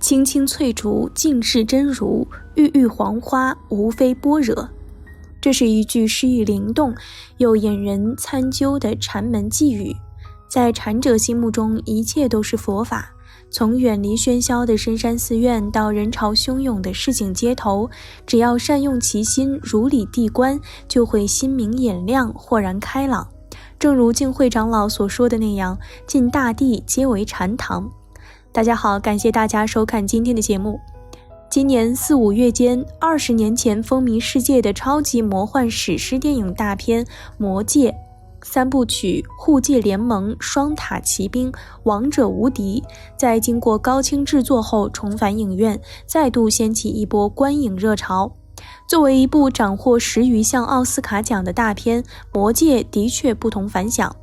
青青翠竹，尽是真如；郁郁黄花，无非般若。这是一句诗意灵动又引人参究的禅门寄语。在禅者心目中，一切都是佛法，从远离喧嚣的深山寺院到人潮汹涌的市井街头，只要善用其心，如理地观，就会心明眼亮，豁然开朗。正如净慧长老所说的那样，尽大地皆为禅堂。大家好，感谢大家收看今天的节目。今年4、5月间，20年前风靡世界的超级魔幻史诗电影大片《魔戒》3部曲《护戒联盟》《双塔奇兵》《王者无敌》在经过高清制作后重返影院，再度掀起一波观影热潮。作为一部斩获10余项奥斯卡奖的大片，《魔戒》的确不同凡响。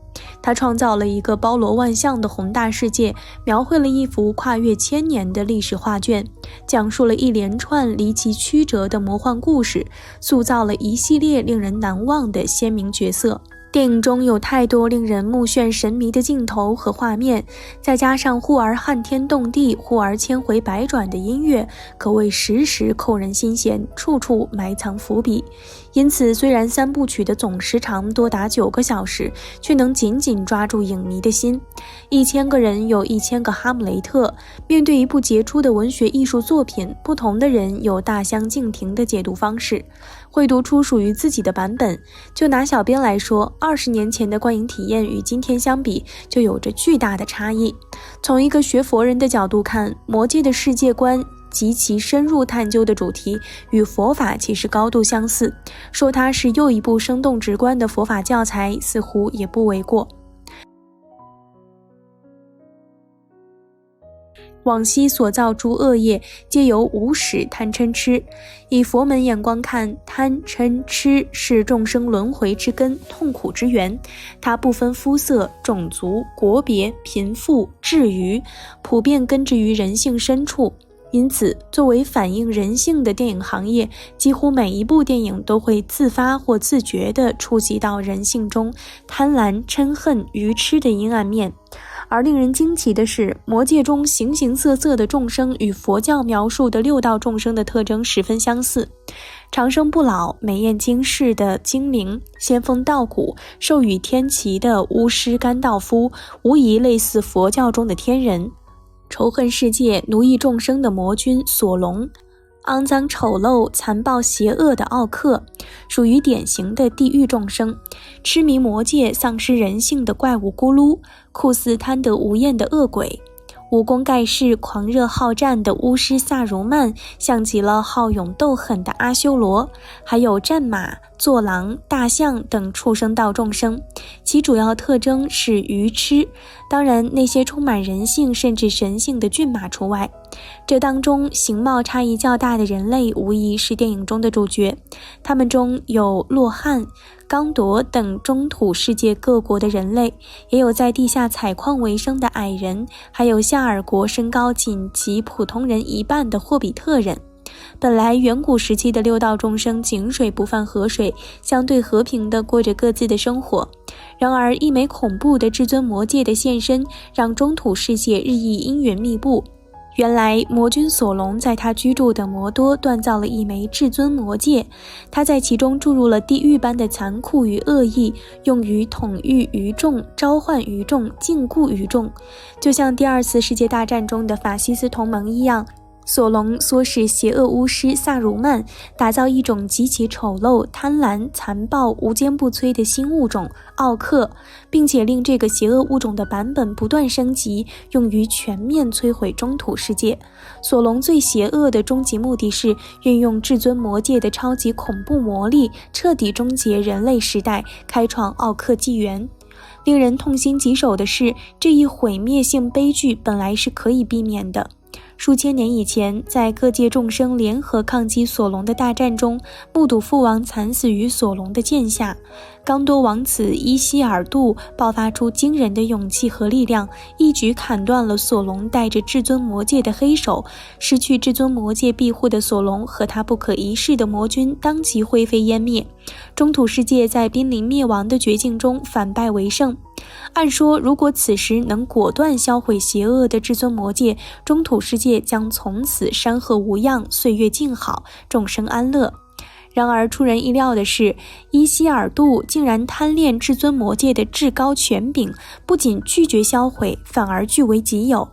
它创造了一个包罗万象的宏大世界，描绘了一幅跨越千年的历史画卷，讲述了一连串离奇曲折的魔幻故事，塑造了一系列令人难忘的鲜明角色。电影中有太多令人目眩神迷的镜头和画面，再加上忽而撼天动地，忽而千回百转的音乐，可谓时时扣人心弦，处处埋藏伏笔。因此，虽然3部曲的总时长多达9个小时，却能紧紧抓住影迷的心。1000个人有1000个哈姆雷特，面对一部杰出的文学艺术作品，不同的人有大相径庭的解读方式，会读出属于自己的版本。就拿小编来说，20年前的观影体验与今天相比，就有着巨大的差异。从一个学佛人的角度看，魔戒的世界观及其深入探究的主题与佛法其实高度相似，说它是又一部生动直观的佛法教材，似乎也不为过。往昔所造诸恶业，皆由无始贪嗔痴。以佛门眼光看，贪嗔痴是众生轮回之根，痛苦之源。它不分肤色、种族、国别、贫富、智愚，普遍根植于人性深处。因此，作为反映人性的电影行业，几乎每一部电影都会自发或自觉地触及到人性中贪婪、嗔恨、愚痴的阴暗面。而令人惊奇的是，魔戒中形形色色的众生与佛教描述的6道众生的特征十分相似。长生不老、美艳惊世的精灵，仙风道骨、授予天齐的巫师甘道夫，无疑类似佛教中的天人。仇恨世界、奴役众生的魔君索隆，肮脏丑陋、残暴邪恶的奥克，属于典型的地狱众生；痴迷魔戒、丧失人性的怪物咕噜，酷似贪得无厌的恶鬼；武功盖世、狂热好战的巫师萨如曼，像极了好勇斗狠的阿修罗；还有战马、坐狼、大象等畜生道众生，其主要特征是愚痴，当然那些充满人性甚至神性的骏马除外。这当中形貌差异较大的人类无疑是电影中的主角，他们中有洛汗、刚铎等中土世界各国的人类，也有在地下采矿为生的矮人，还有夏尔国身高仅及普通人1半的霍比特人。本来远古时期的6道众生井水不犯河水，相对和平地过着各自的生活。然而一枚恐怖的至尊魔戒的现身，让中土世界日益阴云密布。原来魔君索隆在他居住的魔多锻造了一枚至尊魔戒，他在其中注入了地狱般的残酷与恶意，用于统御于众、召唤于众、禁锢于众，就像第2次世界大战中的法西斯同盟一样。索隆唆使邪恶巫师萨如曼打造一种极其丑陋、贪婪、残暴、无坚不摧的新物种奥克，并且令这个邪恶物种的版本不断升级，用于全面摧毁中土世界。索隆最邪恶的终极目的是运用至尊魔戒的超级恐怖魔力，彻底终结人类时代，开创奥克纪元。令人痛心疾首的是，这一毁灭性悲剧本来是可以避免的。数千年以前，在各界众生联合抗击索隆的大战中，目睹父王惨死于索隆的剑下。刚多王子伊希尔杜爆发出惊人的勇气和力量，一举砍断了索隆带着至尊魔戒的黑手。失去至尊魔戒庇护的索隆和他不可一世的魔君当即灰飞烟灭。中土世界在濒临灭亡的绝境中反败为胜。按说，如果此时能果断销毁邪恶的至尊魔戒，中土世界将从此山河无恙，岁月静好，众生安乐。然而出人意料的是，伊希尔杜竟然贪恋至尊魔戒的至高权柄，不仅拒绝销毁，反而据为己有。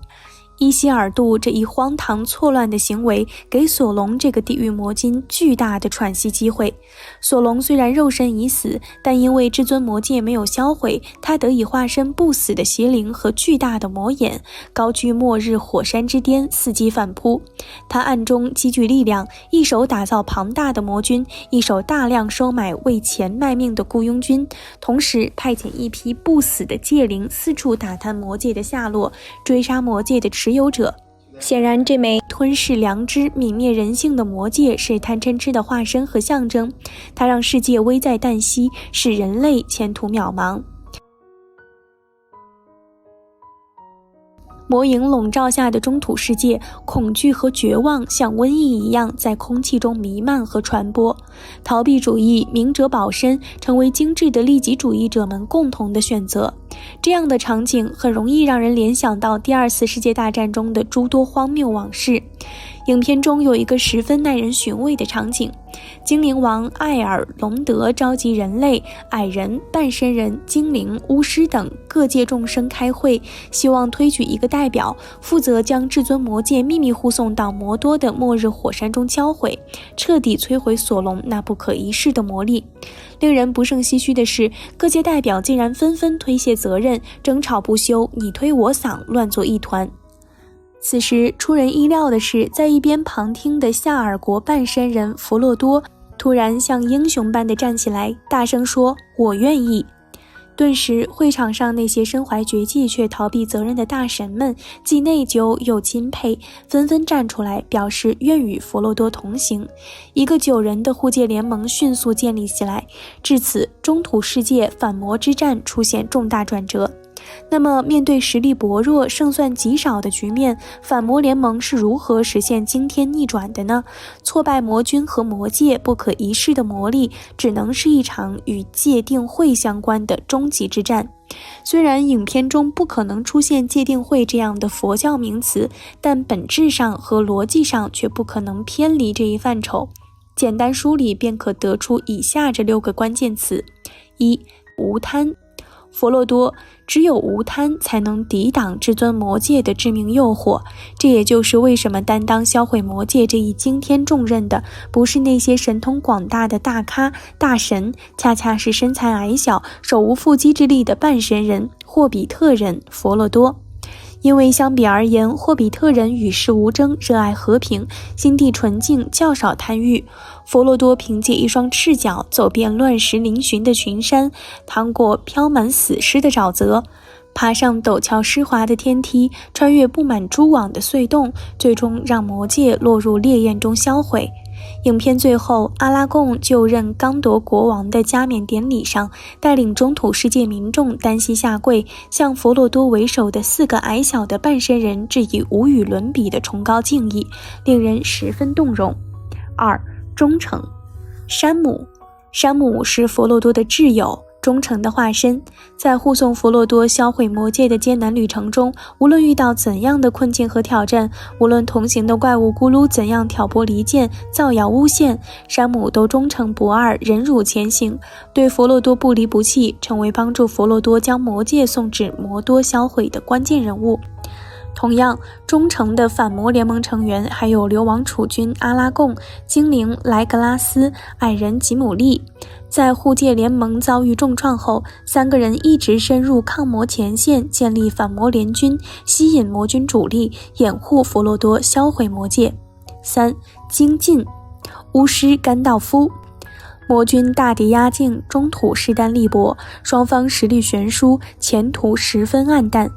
伊希尔杜这一荒唐错乱的行为，给索隆这个地狱魔君巨大的喘息机会。索隆虽然肉身已死，但因为至尊魔戒没有销毁，他得以化身不死的邪灵和巨大的魔眼，高居末日火山之巅，伺机反扑。他暗中积聚力量，一手打造庞大的魔军，一手大量收买为钱卖命的雇佣军，同时派遣一批不死的戒灵四处打探魔戒的下落，追杀魔戒的持有者。显然，这枚吞噬良知、泯灭人性的魔戒是贪嗔痴的化身和象征，它让世界危在旦夕，使人类前途渺茫。魔影笼罩下的中土世界，恐惧和绝望像瘟疫一样在空气中弥漫和传播。逃避主义、明哲保身成为精致的利己主义者们共同的选择。这样的场景很容易让人联想到第二次世界大战中的诸多荒谬往事。影片中有一个十分耐人寻味的场景，精灵王艾尔隆德召集人类、矮人、半身人、精灵、巫师等各界众生开会，希望推举一个代表，负责将至尊魔戒秘密护送到摩多的末日火山中销毁，彻底摧毁索隆那不可一世的魔力。令人不胜唏嘘的是，各界代表竟然纷纷推卸责任，争吵不休，你推我搡，乱作一团。此时出人意料的是，在一边旁听的夏尔国半身人弗洛多突然像英雄般地站起来，大声说：“我愿意。”顿时会场上那些身怀绝技却逃避责任的大神们，既内疚又钦佩，纷纷站出来表示愿与弗洛多同行。一个9人的护戒联盟迅速建立起来，至此中土世界反魔之战出现重大转折。那么面对实力薄弱、胜算极少的局面，反魔联盟是如何实现惊天逆转的呢？挫败魔君和魔戒不可一世的魔力，只能是一场与界定会相关的终极之战。虽然影片中不可能出现界定会这样的佛教名词，但本质上和逻辑上却不可能偏离这一范畴。简单梳理便可得出以下这6个关键词： 1. 无贪。佛洛多，只有无贪才能抵挡至尊魔戒的致命诱惑，这也就是为什么担当销毁魔戒这一惊天重任的不是那些神通广大的大咖大神，恰恰是身材矮小、手无缚鸡之力的半神人霍比特人佛洛多。因为相比而言，霍比特人与世无争，热爱和平，心地纯净，较少贪欲。佛洛多凭借一双赤脚走遍乱石嶙峋的群山，趟过飘满死尸的沼泽，爬上陡峭湿滑的天梯，穿越布满蛛网的隧洞，最终让魔戒落入烈焰中销毁。影片最后，阿拉贡就任刚铎国王的加冕典礼上，带领中土世界民众单膝下跪，向佛洛多为首的4个矮小的半身人致以无与伦比的崇高敬意，令人十分动容。2. 忠诚。山姆是佛洛多的挚友，忠诚的化身，在护送佛洛多销毁魔戒的艰难旅程中，无论遇到怎样的困境和挑战，无论同行的怪物咕噜怎样挑拨离间、造谣诬陷，山姆都忠诚不二，忍辱前行，对佛洛多不离不弃，成为帮助佛洛多将魔戒送至摩多销毁的关键人物。同样忠诚的反魔联盟成员还有流亡储君阿拉贡、精灵莱格拉斯、矮人吉姆利。在护戒联盟遭遇重创后，3个人一直深入抗魔前线，建立反魔联军，吸引魔军主力，掩护佛洛多销毁魔戒。3. 精进。巫师甘道夫。魔军大敌压境，中土势单力薄，双方实力悬殊，前途十分暗淡。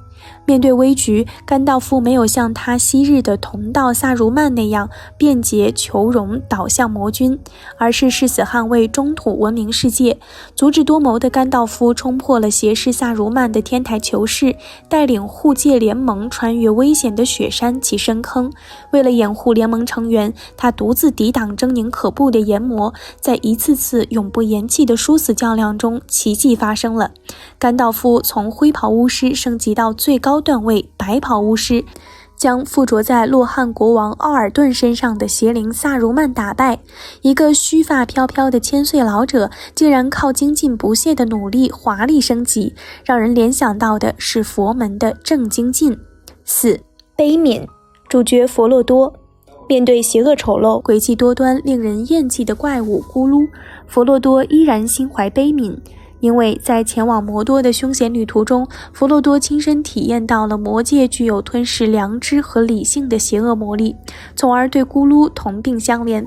面对危局，甘道夫没有像他昔日的同道萨如曼那样便捷求荣倒向魔君，而是誓死捍卫中土文明世界。足智多谋的甘道夫冲破了胁侍萨如曼的天台囚室，带领护戒联盟穿越危险的雪山及深坑。为了掩护联盟成员，他独自抵挡狰狞可怖的炎魔，在一次次永不言弃的殊死较量中，奇迹发生了。甘道夫从灰袍巫师升级到最高段位白袍巫师，将附着在洛汗国王奥尔顿身上的邪灵萨如曼打败。一个须发飘飘的千岁老者竟然靠精进不懈的努力华丽升级，让人联想到的是佛门的正精进。4. 悲悯。主角佛洛多面对邪恶丑陋、诡计多端、令人厌弃的怪物咕噜，佛洛多依然心怀悲悯。因为在前往魔多的凶险旅途中，佛洛多亲身体验到了魔界具有吞噬良知和理性的邪恶魔力，从而对咕噜同病相怜。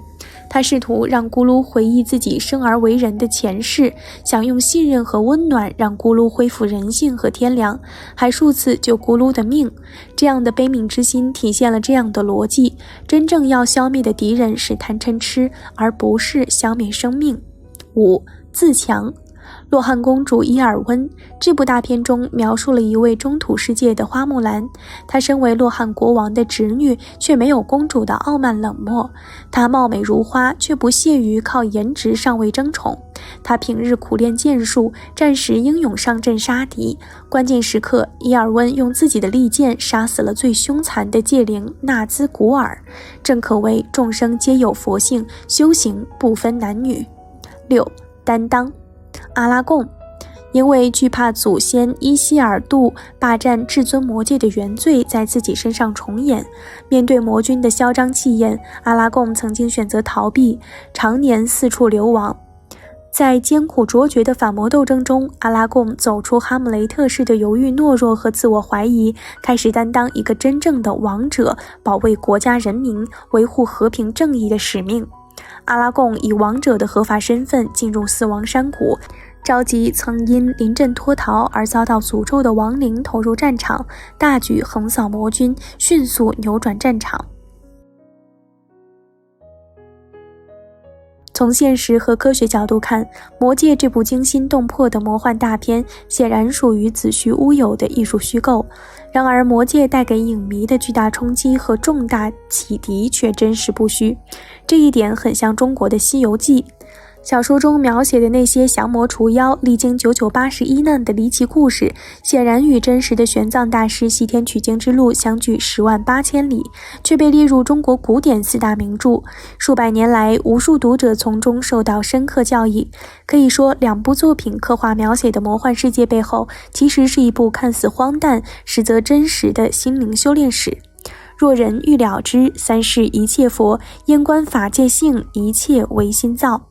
他试图让咕噜回忆自己生而为人的前世，想用信任和温暖让咕噜恢复人性和天良，还数次救咕噜的命。这样的悲悯之心体现了这样的逻辑：真正要消灭的敌人是贪嗔痴，而不是消灭生命。5. 自强。洛汗公主伊尔温这部大片中描述了一位中土世界的花木兰，她身为洛汗国王的侄女，却没有公主的傲慢冷漠。她貌美如花，却不屑于靠颜值上位争宠。她平日苦练剑术，战时英勇上阵杀敌。关键时刻，伊尔温用自己的利剑杀死了最凶残的戒灵纳兹古尔，正可谓众生皆有佛性，修行不分男女。6. 担当。阿拉贡因为惧怕祖先伊希尔杜霸占至尊魔戒的原罪在自己身上重演，面对魔君的嚣张气焰，阿拉贡曾经选择逃避，常年四处流亡。在艰苦卓绝的反魔斗争中，阿拉贡走出哈姆雷特式的犹豫懦弱和自我怀疑，开始担当一个真正的王者，保卫国家人民，维护和平正义的使命。阿拉贡以王者的合法身份进入死亡山谷，召集曾因临阵脱逃而遭到诅咒的亡灵投入战场，大举横扫魔军，迅速扭转战场。从现实和科学角度看，《魔戒》这部惊心动魄的魔幻大片显然属于子虚乌有的艺术虚构。然而，《魔戒》带给影迷的巨大冲击和重大启迪却真实不虚，这一点很像中国的《西游记》。小说中描写的那些降魔除妖、历经991难的离奇故事，显然与真实的玄奘大师西天取经之路相距108000里，却被列入中国古典4大名著。数百年来，无数读者从中受到深刻教益。可以说，两部作品刻画描写的魔幻世界背后，其实是一部看似荒诞，实则真实的心灵修炼史。若人欲了之，三世一切佛，焉观法界性，一切唯心造。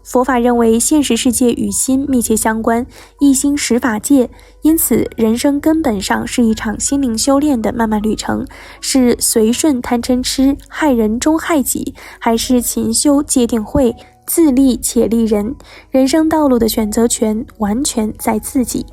佛法认为现实世界与心密切相关，一心识法界，因此人生根本上是一场心灵修炼的漫漫旅程，是随顺贪嗔痴，害人终害己，还是勤修戒定慧，自利且利人？人生道路的选择权完全在自己。